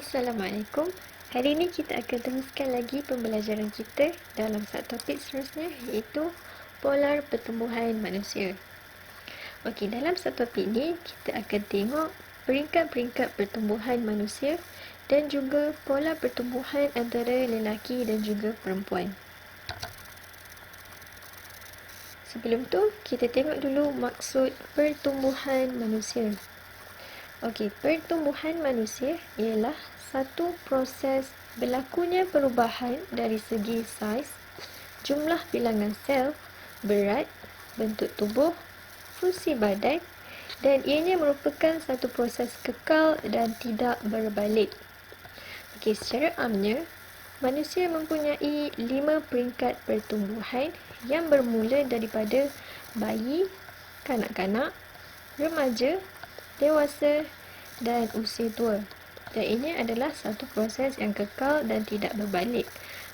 Assalamualaikum. Hari ini kita akan teruskan lagi pembelajaran kita dalam satu topik seterusnya, iaitu polar pertumbuhan manusia. Okey, dalam satu topik ini kita akan tengok peringkat-peringkat pertumbuhan manusia dan juga pola pertumbuhan antara lelaki dan juga perempuan. Sebelum tu, kita tengok dulu maksud pertumbuhan manusia. Okey, pertumbuhan manusia ialah satu proses berlakunya perubahan dari segi saiz, jumlah bilangan sel, berat, bentuk tubuh, fungsi badan, dan ianya merupakan satu proses kekal dan tidak berbalik. Okey, secara amnya, manusia mempunyai 5 peringkat pertumbuhan yang bermula daripada bayi, kanak-kanak, remaja, dewasa dan usia tua. Dan ini adalah satu proses yang kekal dan tidak berbalik.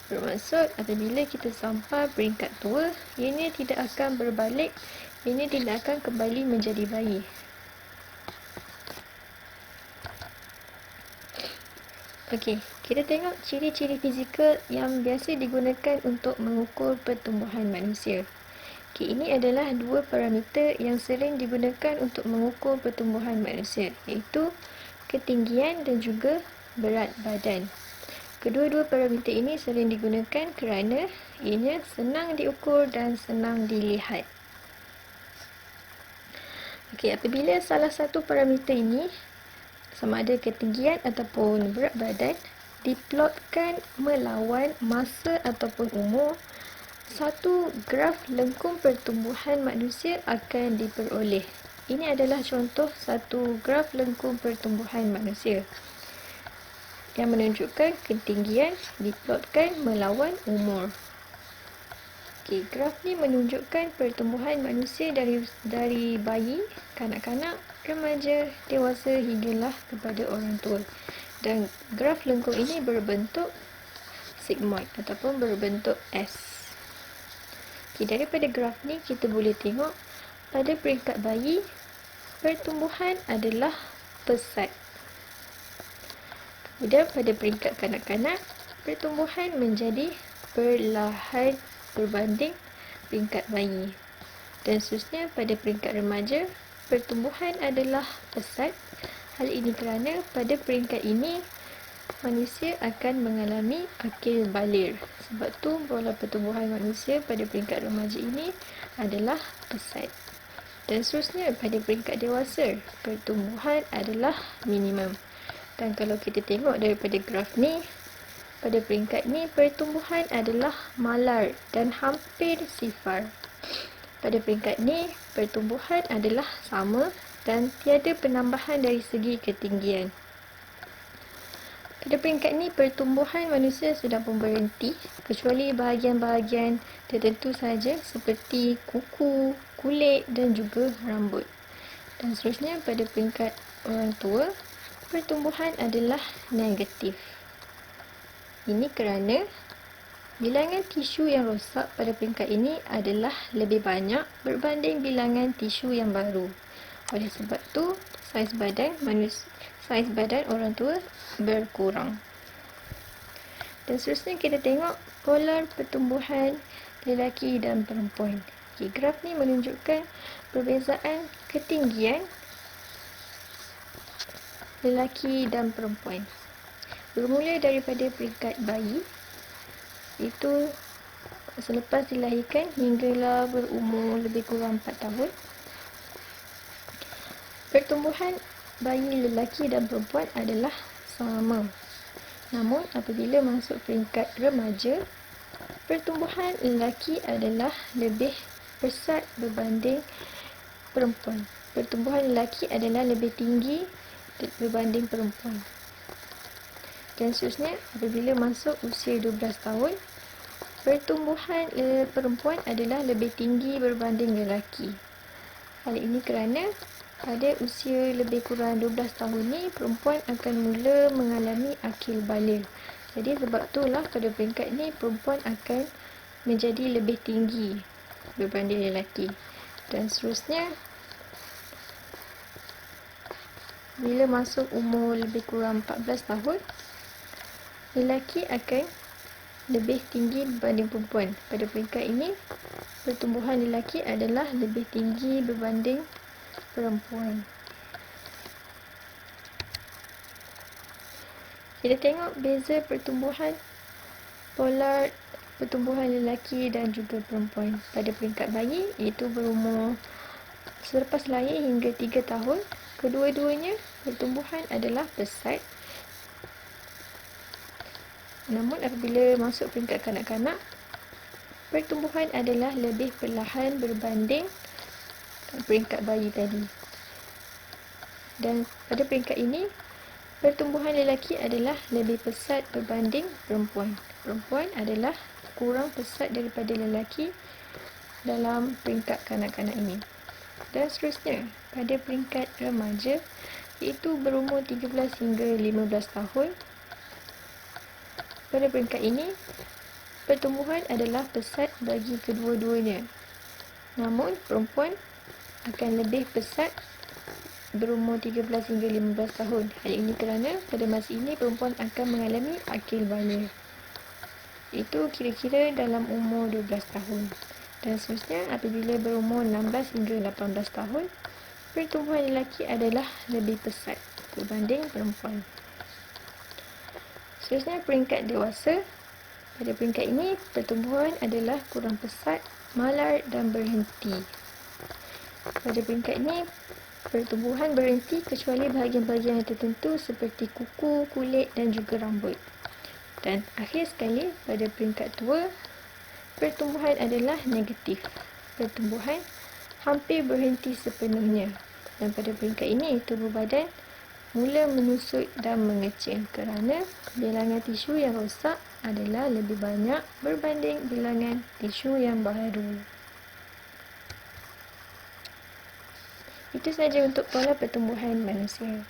Bermaksud apabila kita sampai peringkat tua, ianya tidak akan berbalik, ianya tidak akan kembali menjadi bayi. Okey, kita tengok ciri-ciri fizikal yang biasa digunakan untuk mengukur pertumbuhan manusia. Okey, ini adalah dua parameter yang sering digunakan untuk mengukur pertumbuhan manusia, iaitu ketinggian dan juga berat badan. Kedua-dua parameter ini sering digunakan kerana ianya senang diukur dan senang dilihat. Okey, apabila salah satu parameter ini, sama ada ketinggian ataupun berat badan, diplotkan melawan masa ataupun umur, satu graf lengkung pertumbuhan manusia akan diperoleh. Ini adalah contoh satu graf lengkung pertumbuhan manusia yang menunjukkan ketinggian diplotkan melawan umur. Okey, graf ni menunjukkan pertumbuhan manusia dari bayi, kanak-kanak, remaja, dewasa hinggalah kepada orang tua. Dan graf lengkung ini berbentuk sigmoid ataupun berbentuk S. Okey, daripada graf ni kita boleh tengok pada peringkat bayi, pertumbuhan adalah pesat. Kemudian pada peringkat kanak-kanak, pertumbuhan menjadi perlahan berbanding peringkat bayi. Dan seterusnya pada peringkat remaja, pertumbuhan adalah pesat. Hal ini kerana pada peringkat ini, manusia akan mengalami akil baligh. Sebab tu pola pertumbuhan manusia pada peringkat remaja ini adalah pesat. Dan seterusnya pada peringkat dewasa, pertumbuhan adalah minimum. Dan kalau kita tengok daripada graf ni, pada peringkat ni pertumbuhan adalah malar dan hampir sifar. Pada peringkat ni pertumbuhan adalah sama dan tiada penambahan dari segi ketinggian. Pada peringkat ni pertumbuhan manusia sudah pun berhenti, kecuali bahagian-bahagian tertentu saja seperti kuku, kulit dan juga rambut. Dan seterusnya pada peringkat orang tua, pertumbuhan adalah negatif. Ini kerana bilangan tisu yang rosak pada peringkat ini adalah lebih banyak berbanding bilangan tisu yang baru. Oleh sebab tu, saiz badan orang tua berkurang. Dan seterusnya kita tengok polar pertumbuhan lelaki dan perempuan. Okay, graf ni menunjukkan perbezaan ketinggian lelaki dan perempuan. Bermula daripada peringkat bayi, itu selepas dilahirkan hinggalah berumur lebih kurang 4 tahun. Pertumbuhan bayi lelaki dan perempuan adalah sama. Namun apabila masuk peringkat remaja, pertumbuhan lelaki adalah lebih pesat berbanding perempuan. Pertumbuhan lelaki adalah lebih tinggi berbanding perempuan. Dan seterusnya apabila masuk usia 12 tahun, pertumbuhan perempuan adalah lebih tinggi berbanding lelaki. Hal ini kerana pada usia lebih kurang 12 tahun ni, perempuan akan mula mengalami akil baligh. Jadi sebab itulah pada peringkat ni, perempuan akan menjadi lebih tinggi berbanding lelaki. Dan seterusnya, bila masuk umur lebih kurang 14 tahun, lelaki akan lebih tinggi berbanding perempuan. Pada peringkat ini, pertumbuhan lelaki adalah lebih tinggi berbanding perempuan. Kita tengok beza pertumbuhan polar pertumbuhan lelaki dan juga perempuan. Pada peringkat bayi, iaitu berumur selepas lahir hingga 3 tahun, kedua-duanya pertumbuhan adalah pesat. Namun apabila masuk peringkat kanak-kanak, pertumbuhan adalah lebih perlahan berbanding peringkat bayi tadi. Dan pada peringkat ini, pertumbuhan lelaki adalah lebih pesat berbanding perempuan. Perempuan adalah kurang pesat daripada lelaki dalam peringkat kanak-kanak ini. Dan seterusnya, pada peringkat remaja, iaitu berumur 13 hingga 15 tahun, pada peringkat ini, pertumbuhan adalah pesat bagi kedua-duanya. Namun, perempuan akan lebih pesat berumur 13 hingga 15 tahun. Hal ini kerana pada masa ini perempuan akan mengalami akil bala. Itu kira-kira dalam umur 12 tahun. Dan seterusnya apabila berumur 16 hingga 18 tahun, pertumbuhan lelaki adalah lebih pesat berbanding perempuan. Seterusnya peringkat dewasa. Pada peringkat ini, pertumbuhan adalah kurang pesat, malar dan berhenti. Pada peringkat ini, pertumbuhan berhenti kecuali bahagian-bahagian tertentu seperti kuku, kulit dan juga rambut. Dan akhir sekali, pada peringkat tua, pertumbuhan adalah negatif. Pertumbuhan hampir berhenti sepenuhnya. Dan pada peringkat ini, tubuh badan mula menyusut dan mengecil kerana bilangan tisu yang rosak adalah lebih banyak berbanding bilangan tisu yang baru. Itu sahaja untuk pola pertumbuhan manusia.